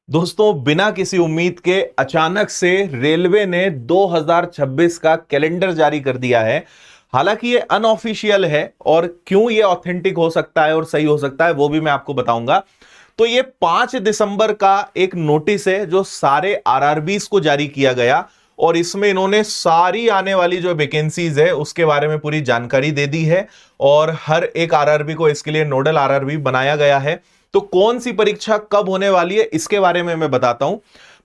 दोस्तों, बिना किसी उम्मीद के अचानक से रेलवे ने 2026 का कैलेंडर जारी कर दिया है। हालांकि ये अनऑफिशियल है और क्यों ये ऑथेंटिक हो सकता है और सही हो सकता है वो भी मैं आपको बताऊंगा। तो ये 5 दिसंबर का एक नोटिस है जो सारे आरआरबीज को जारी किया गया और इसमें इन्होंने सारी आने वाली जो वैकेंसीज है उसके बारे में पूरी जानकारी दे दी है और हर एक आरआरबी को इसके लिए नोडल आरआरबी बनाया गया है। तो कौन सी परीक्षा कब होने वाली है इसके बारे में मैं बताता हूं,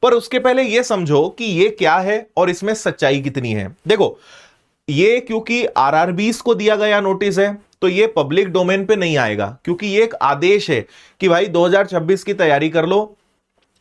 पर उसके पहले यह समझो कि यह क्या है और इसमें सच्चाई कितनी है। देखो, ये क्योंकि आरआरबीज को दिया गया नोटिस है तो ये पब्लिक डोमेन पे नहीं आएगा, क्योंकि ये एक आदेश है कि भाई 2026 की तैयारी कर लो,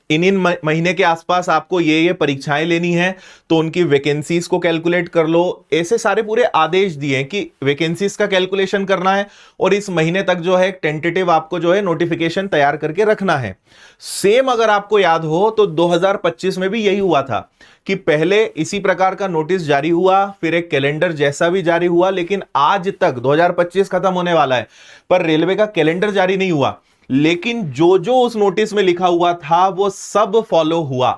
इन महीने के आसपास आपको ये परीक्षाएं लेनी है तो उनकी वैकेंसीज को कैलकुलेट कर लो। ऐसे सारे पूरे आदेश दिए हैं कि वैकेंसीज का कैलकुलेशन करना है और इस महीने तक जो है टेंटेटिव आपको जो है नोटिफिकेशन तैयार करके रखना है। सेम अगर आपको याद हो तो 2025 में भी यही हुआ था कि पहले इसी प्रकार का नोटिस जारी हुआ, फिर एक कैलेंडर जैसा भी जारी हुआ, लेकिन आज तक 2025 खत्म होने वाला है पर रेलवे का कैलेंडर जारी नहीं हुआ। लेकिन जो जो उस नोटिस में लिखा हुआ था वो सब फॉलो हुआ,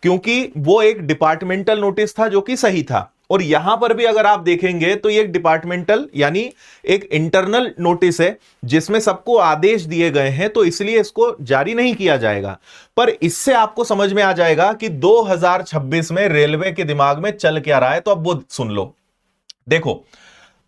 क्योंकि वो एक डिपार्टमेंटल नोटिस था जो कि सही था। और यहां पर भी अगर आप देखेंगे तो ये एक डिपार्टमेंटल यानी एक इंटरनल नोटिस है जिसमें सबको आदेश दिए गए हैं, तो इसलिए इसको जारी नहीं किया जाएगा। पर इससे आपको समझ में आ जाएगा कि 2026 में रेलवे के दिमाग में चल क्या रहा है। तो अब वो सुन लो। देखो,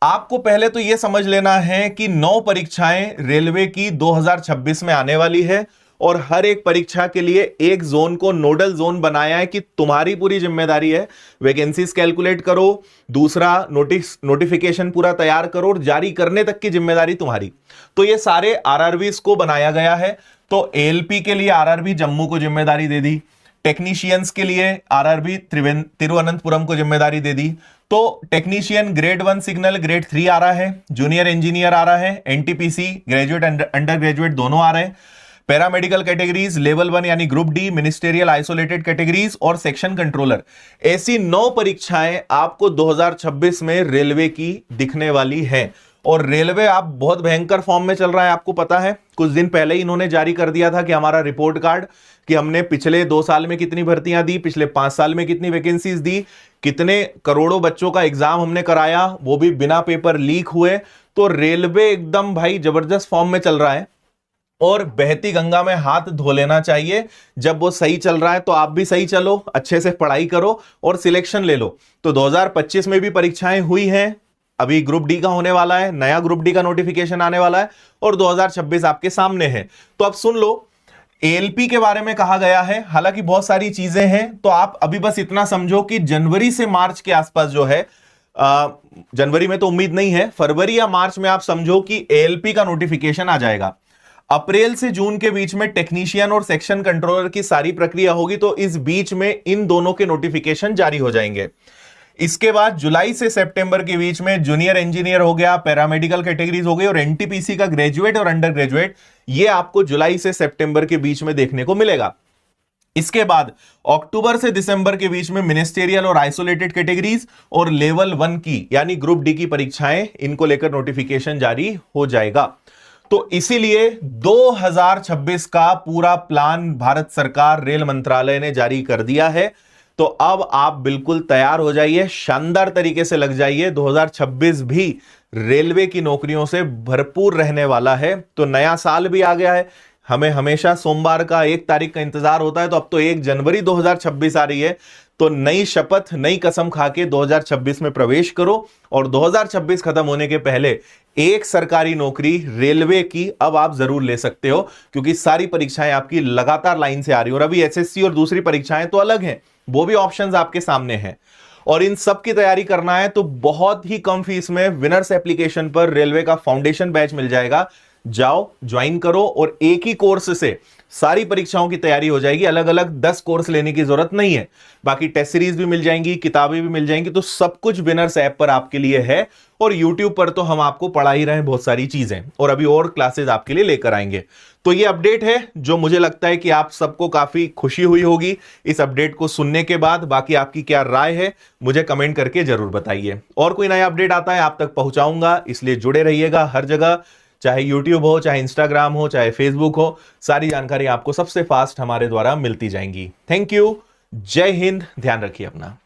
आपको पहले तो यह समझ लेना है कि 9 परीक्षाएं रेलवे की 2026 में आने वाली है और हर एक परीक्षा के लिए एक जोन को नोडल जोन बनाया है कि तुम्हारी पूरी जिम्मेदारी है वैकेंसीज कैलकुलेट करो, दूसरा नोटिफिकेशन पूरा तैयार करो और जारी करने तक की जिम्मेदारी तुम्हारी। तो ये सारे आरआरबीज को बनाया गया है। तो एएलपी के लिए आरआरबी जम्मू को जिम्मेदारी दे दी, टेक्नीशियंस के लिए आरआरबी तिरुवनंतपुरम को जिम्मेदारी दे दी। तो टेक्नीशियन ग्रेड 1 सिग्नल, ग्रेड 3 आ रहा है, जूनियर इंजीनियर आ रहा है, एनटीपीसी ग्रेजुएट अंडर ग्रेजुएट दोनों आ रहे हैं, पैरामेडिकल कैटेगरीज लेवल 1 यानी group D, ministerial isolated categories और सेक्शन कंट्रोलर। ऐसी 9 परीक्षाएं आपको 2026 में रेलवे की दिखने वाली है। और रेलवे आप बहुत भयंकर फॉर्म में चल रहा है, आपको पता है। कुछ दिन पहले ही इन्होंने जारी कर दिया था कि हमारा रिपोर्ट कार्ड, कि हमने पिछले 2 साल में कितनी भर्तियां दी, पिछले 5 साल में कितनी वैकेंसीज दी, कितने करोड़ों बच्चों का एग्जाम हमने कराया, वो भी बिना पेपर लीक हुए। तो रेलवे एकदम भाई जबरदस्त फॉर्म में चल रहा है और बहती गंगा में हाथ धो लेना चाहिए। जब वो सही चल रहा है तो आप भी सही चलो, अच्छे से पढ़ाई करो और सिलेक्शन ले लो। तो 2025 में भी परीक्षाएं हुई हैं, अभी ग्रुप डी का होने वाला है, नया ग्रुप डी का नोटिफिकेशन आने वाला है और 2026 आपके सामने है। तो अब सुन लो, एएलपी के बारे में कहा गया है, हालांकि बहुत सारी चीजें हैं, तो आप अभी बस इतना समझो कि जनवरी से मार्च के आसपास जो है, जनवरी में तो उम्मीद नहीं है, फरवरी या मार्च में आप समझो कि एएलपी का नोटिफिकेशन आ जाएगा। अप्रैल से जून के बीच में टेक्नीशियन और सेक्शन कंट्रोलर की सारी प्रक्रिया होगी, तो इस बीच में इन दोनों के नोटिफिकेशन जारी हो जाएंगे। इसके बाद जुलाई से सितंबर के बीच में जूनियर इंजीनियर हो गया, पैरामेडिकल कैटेगरीज हो गई और एनटीपीसी का ग्रेजुएट और अंडर ग्रेजुएट, ये आपको जुलाई से सितंबर के बीच में देखने को मिलेगा। इसके बाद अक्टूबर से दिसंबर के बीच में मिनिस्टेरियल और आइसोलेटेड कैटेगरीज और लेवल 1 की यानी ग्रुप डी की परीक्षाएं, इनको लेकर नोटिफिकेशन जारी हो जाएगा। तो इसीलिए 2026 का पूरा प्लान भारत सरकार रेल मंत्रालय ने जारी कर दिया है। तो अब आप बिल्कुल तैयार हो जाइए, शानदार तरीके से लग जाइए। 2026 भी रेलवे की नौकरियों से भरपूर रहने वाला है। तो नया साल भी आ गया है, हमें हमेशा सोमवार का 1 तारीख का इंतजार होता है, तो अब तो 1 जनवरी 2026 आ रही है। तो नई शपथ, नई कसम खा के 2026 में प्रवेश करो और 2026 खत्म होने के पहले एक सरकारी नौकरी रेलवे की अब आप जरूर ले सकते हो, क्योंकि सारी परीक्षाएं आपकी लगातार लाइन से आ रही है। और अभी एसएससी और दूसरी परीक्षाएं तो अलग हैं, वो भी ऑप्शंस आपके सामने हैं। और इन सब की तैयारी करना है तो बहुत ही कम फीस में विनर्स एप्लीकेशन पर रेलवे का फाउंडेशन बैच मिल जाएगा। जाओ, ज्वाइन करो और एक ही कोर्स से सारी परीक्षाओं की तैयारी हो जाएगी। अलग अलग 10 कोर्स लेने की जरूरत नहीं है। बाकी टेस्ट सीरीज भी मिल जाएंगी, किताबें भी मिल जाएंगी। तो सब कुछ विनर्स ऐप पर आपके लिए है और यूट्यूब पर तो हम आपको पढ़ा ही रहे हैं बहुत सारी चीजें, और अभी और क्लासेस आपके लिए लेकर आएंगे। तो ये अपडेट है जो मुझे लगता है कि आप सबको काफी खुशी हुई होगी इस अपडेट को सुनने के बाद। बाकी आपकी क्या राय है मुझे कमेंट करके जरूर बताइए। और कोई नया अपडेट आता है आप तक पहुंचाऊंगा, इसलिए जुड़े रहिएगा हर जगह। चाहे यूट्यूब हो, चाहे इंस्टाग्राम हो, चाहे फेसबुक हो, सारी जानकारी आपको सबसे फास्ट हमारे द्वारा मिलती जाएंगी। थैंक यू, जय हिंद, ध्यान रखिए अपना।